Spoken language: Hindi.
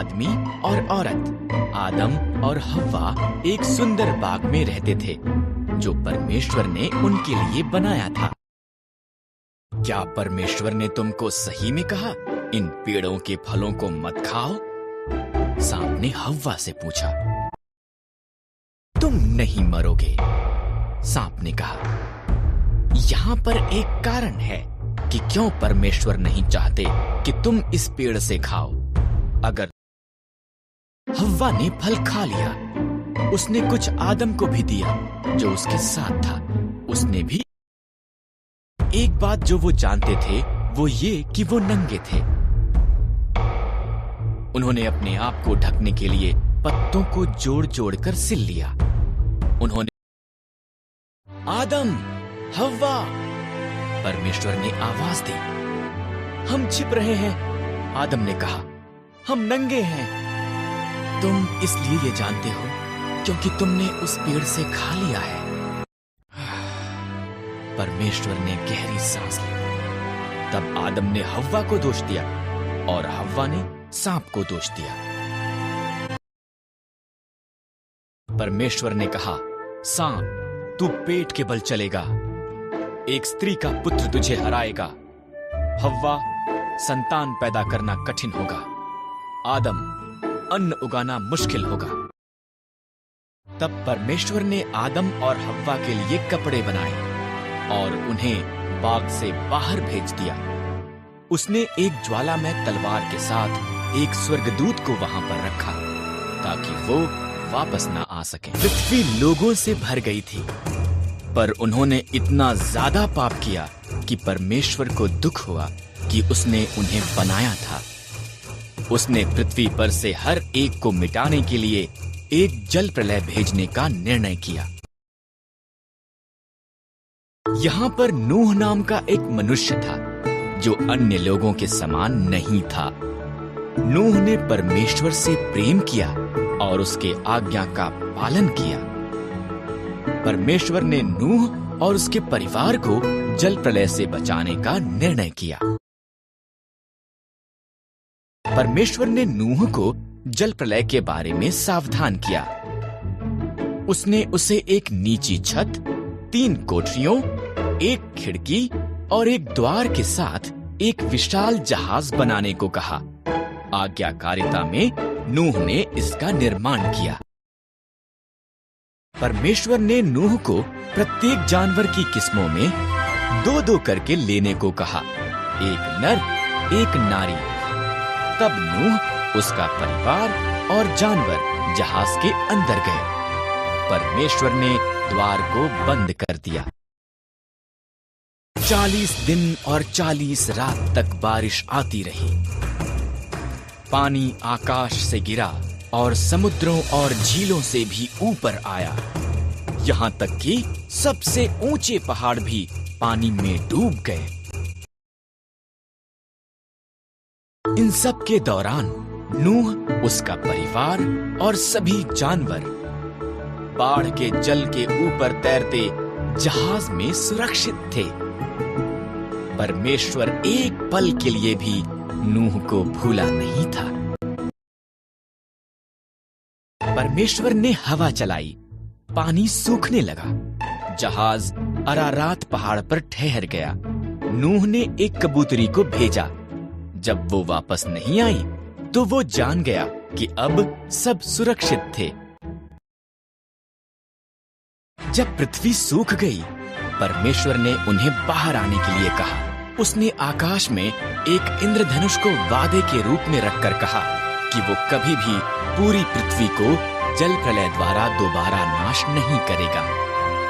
आदमी और औरत आदम और हव्वा एक सुंदर बाग में रहते थे जो परमेश्वर ने उनके लिए बनाया था। क्या परमेश्वर ने तुमको सही में कहा इन पेड़ों के फलों को मत खाओ? सांप ने हव्वा से पूछा। तुम नहीं मरोगे, सांप ने कहा। यहां पर एक कारण है कि क्यों परमेश्वर नहीं चाहते कि तुम इस पेड़ से खाओ। अगर हव्वा ने फल खा लिया, उसने कुछ आदम को भी दिया जो उसके साथ था। उसने भी एक बात जो वो जानते थे वो ये कि वो नंगे थे। उन्होंने अपने आप को ढकने के लिए पत्तों को जोड़ जोड़ कर सिल लिया। उन्होंने आदम, हव्वा, परमेश्वर ने आवाज दी। हम छिप रहे हैं, आदम ने कहा। हम नंगे हैं। तुम इसलिए ये जानते हो क्योंकि तुमने उस पेड़ से खा लिया है। परमेश्वर ने गहरी सांस ली। तब आदम ने हव्वा को दोष दिया और हव्वा ने सांप को दोष दिया। परमेश्वर ने कहा, सांप, तू पेट के बल चलेगा, एक स्त्री का पुत्र तुझे हराएगा। हव्वा, संतान पैदा करना कठिन होगा। आदम, अन्न उगाना मुश्किल होगा। तब परमेश्वर ने आदम और हव्वा के लिए कपड़े बनाए और उन्हें बाग से बाहर भेज दिया। उसने एक ज्वालामय तलवार के साथ एक स्वर्गदूत को वहां पर रखा ताकि वो वापस ना आ सके। पृथ्वी लोगों से भर गई थी, पर उन्होंने इतना ज्यादा पाप किया कि परमेश्वर को दुख हुआ कि उसने उन्हें बनाया था। उसने पृथ्वी पर से हर एक को मिटाने के लिए एक जल प्रलय भेजने का निर्णय किया। यहां पर नूह नाम का एक मनुष्य था जो अन्य लोगों के समान नहीं था। नूह ने परमेश्वर से प्रेम किया और उसके आज्ञा का पालन किया। परमेश्वर ने नूह और उसके परिवार को जल प्रलय से बचाने का निर्णय किया। परमेश्वर ने नूह को जल प्रलय के बारे में सावधान किया। उसने उसे एक नीची छत, 3 कोठरियों, एक खिड़की और एक द्वार के साथ एक विशाल जहाज बनाने को कहा। आज्ञाकारिता में नूह ने इसका निर्माण किया। परमेश्वर ने नूह को प्रत्येक जानवर की किस्मों में 2-2 करके लेने को कहा, एक नर, एक नारी। तब नूह, उसका परिवार और जानवर जहाज के अंदर गए। परमेश्वर ने द्वार को बंद कर दिया। 40 दिन और 40 रात तक बारिश आती रही। पानी आकाश से गिरा और समुद्रों और झीलों से भी ऊपर आया, यहां तक कि सबसे ऊंचे पहाड़ भी पानी में डूब गए। इन सब के दौरान नूह, उसका परिवार और सभी जानवर बाढ़ के जल के ऊपर तैरते जहाज में सुरक्षित थे। परमेश्वर एक पल के लिए भी नूह को भूला नहीं था। परमेश्वर ने हवा चलाई, पानी सूखने लगा। जहाज अरारात पहाड़ पर ठहर गया। नूह ने एक कबूतरी को भेजा। जब वो वापस नहीं आई तो वो जान गया कि अब सब सुरक्षित थे। जब पृथ्वी सूख गई, परमेश्वर ने उन्हें बाहर आने के लिए कहा। उसने आकाश में एक इंद्रधनुष को वादे के रूप में रखकर कहा कि वो कभी भी पूरी पृथ्वी को जल प्रलय द्वारा दोबारा नाश नहीं करेगा।